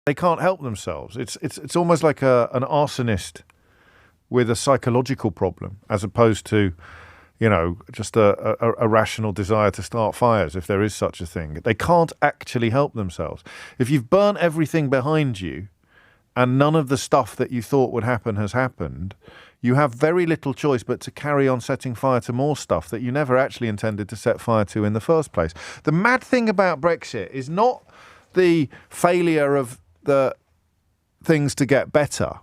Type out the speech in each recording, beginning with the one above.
They can't help themselves. It's almost like an arsonist with a psychological problem, as opposed to, just a rational desire to start fires, if there is such a thing. They can't actually help themselves. If you've burnt everything behind you and none of the stuff that you thought would happen has happened, you have very little choice but to carry on setting fire to more stuff that you never actually intended to set fire to in the first place. The mad thing about Brexit is not the failure of the things to get better,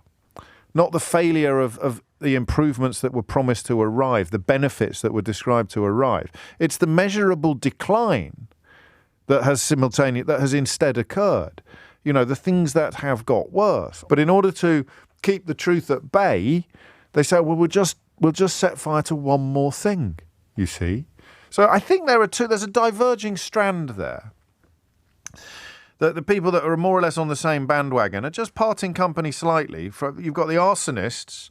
not the failure of the improvements that were promised to arrive, the benefits that were described to arrive. It's the measurable decline that has instead occurred. The things that have got worse. But in order to keep the truth at bay, they say, well, we'll just set fire to one more thing, you see. So I think there's a diverging strand there. The people that are more or less on the same bandwagon are just parting company slightly. You've got the arsonists,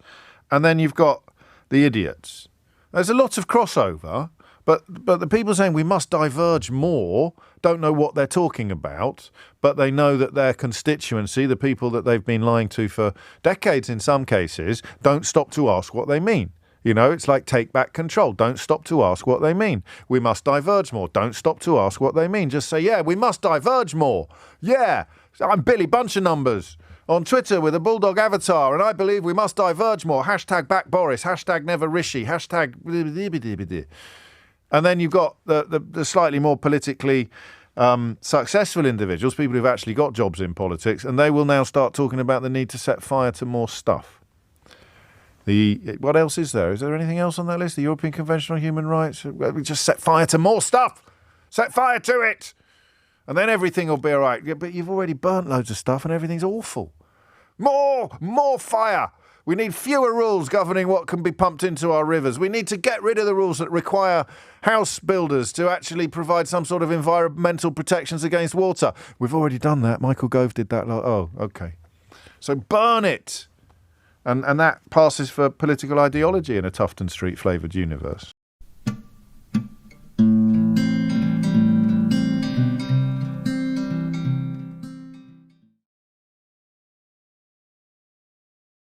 and then you've got the idiots. There's a lot of crossover, but the people saying we must diverge more don't know what they're talking about, but they know that their constituency, the people that they've been lying to for decades in some cases, don't stop to ask what they mean. It's like take back control. Don't stop to ask what they mean. We must diverge more. Don't stop to ask what they mean. Just say, yeah, we must diverge more. Yeah, I'm Billy Bunch of Numbers on Twitter with a bulldog avatar, and I believe we must diverge more. Hashtag back Boris. Hashtag never Rishi. Hashtag... And then you've got the slightly more politically successful individuals, people who've actually got jobs in politics, and they will now start talking about the need to set fire to more stuff. What else is there? Is there anything else on that list? The European Convention on Human Rights? We just set fire to more stuff. Set fire to it. And then everything will be all right. Yeah, but you've already burnt loads of stuff and everything's awful. More fire. We need fewer rules governing what can be pumped into our rivers. We need to get rid of the rules that require house builders to actually provide some sort of environmental protections against water. We've already done that. Michael Gove did that. Oh, okay. So burn it. And that passes for political ideology in a Tufton Street flavoured universe.